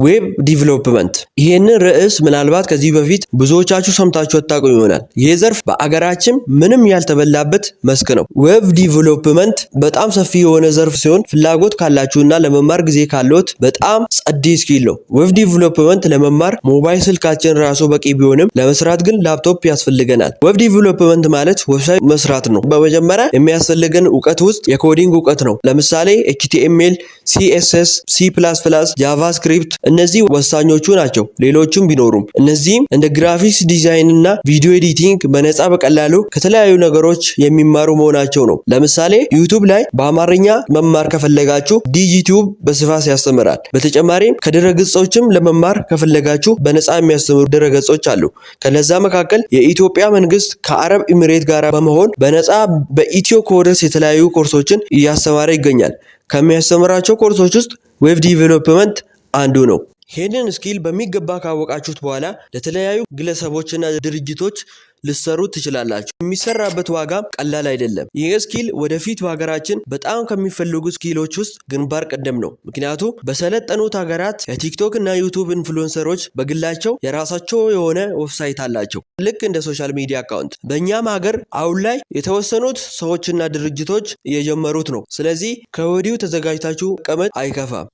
ዌብ ዲቨሎፕመንት። ይህንን ርዕስ ምናልባት ከዚህ በፊት ብዙዎቻችሁ ሰምታችሁ አታውቁ ይሆናል። ይህ ዘርፍ በአገራችን ምንም ያልተበላበት መስክ ነው። ዌብ ዲቨሎፕመንት በጣም ሰፊ የሆነ ዘርፍ ሲሆን ፍላጎት ካላችሁና ለመማር ጊዜ ካለዎት በጣም ጸዴ ስኪል ነው። ዌብ ዲቨሎፕመንት ለመማር ሞባይል ስልካችን ራሱ በቂ ቢሆንም ለመስራት ግን ላፕቶፕ ያስፈልገናል። ዌብ ዲቨሎፕመንት ማለት ዌብሳይት መስራት ነው። በመጀመሪያ የሚያስፈልገን እውቀት ውስጥ የኮዲንግ እውቀት ነው። ለምሳሌ ኤችቲኤምኤል፣ ሲኤስኤስ፣ ሲ++፣ ጃቫስክሪፕት እነዚህ ወሳኞቹ ናቸው። ሌሎችም ቢኖሩም እነዚህም እንደ ግራፊክስ ዲዛይን እና ቪዲዮ ኤዲቲንግ በነፃ በቀላሉ ከተለያዩ ነገሮች የሚማሩ መሆናቸው ነው። ለምሳሌ ዩቲዩብ ላይ በአማርኛ መማር ከፈለጋችሁ ዲጂቲዩብ በስፋት ያስተምራል። በተጨማሪም ከድረገጾችም ለመማር ከፈለጋችሁ በነፃ የሚያስተምሩ ድረገጾች አሉ። ከነዛ መካከል የኢትዮጵያ መንግስት ከአረብ ኤሚሬት ጋር በመሆን በነፃ በኢትዮ ኮደርስ የተለያዩ ኮርሶችን እያስተማረ ይገኛል። ከሚያስተምራቸው ኮርሶች ውስጥ ዌብ ዲቨሎፕመንት አንዱ ነው። ይህንን ስኪል በሚገባ ካወቃችሁት በኋላ ለተለያዩ ግለሰቦችና ድርጅቶች ልሰሩ ትችላላችሁ። የሚሰራበት ዋጋ ቀላል አይደለም። ይህ ስኪል ወደፊት በሀገራችን በጣም ከሚፈልጉ ስኪሎች ውስጥ ግንባር ቀደም ነው። ምክንያቱም በሰለጠኑት ሀገራት የቲክቶክ እና ዩቱብ ኢንፍሉዌንሰሮች በግላቸው የራሳቸው የሆነ ዌብሳይት አላቸው፣ ልክ እንደ ሶሻል ሚዲያ አካውንት። በእኛም ሀገር አሁን ላይ የተወሰኑት ሰዎችና ድርጅቶች እየጀመሩት ነው። ስለዚህ ከወዲሁ ተዘጋጅታችሁ መቀመጥ አይከፋም።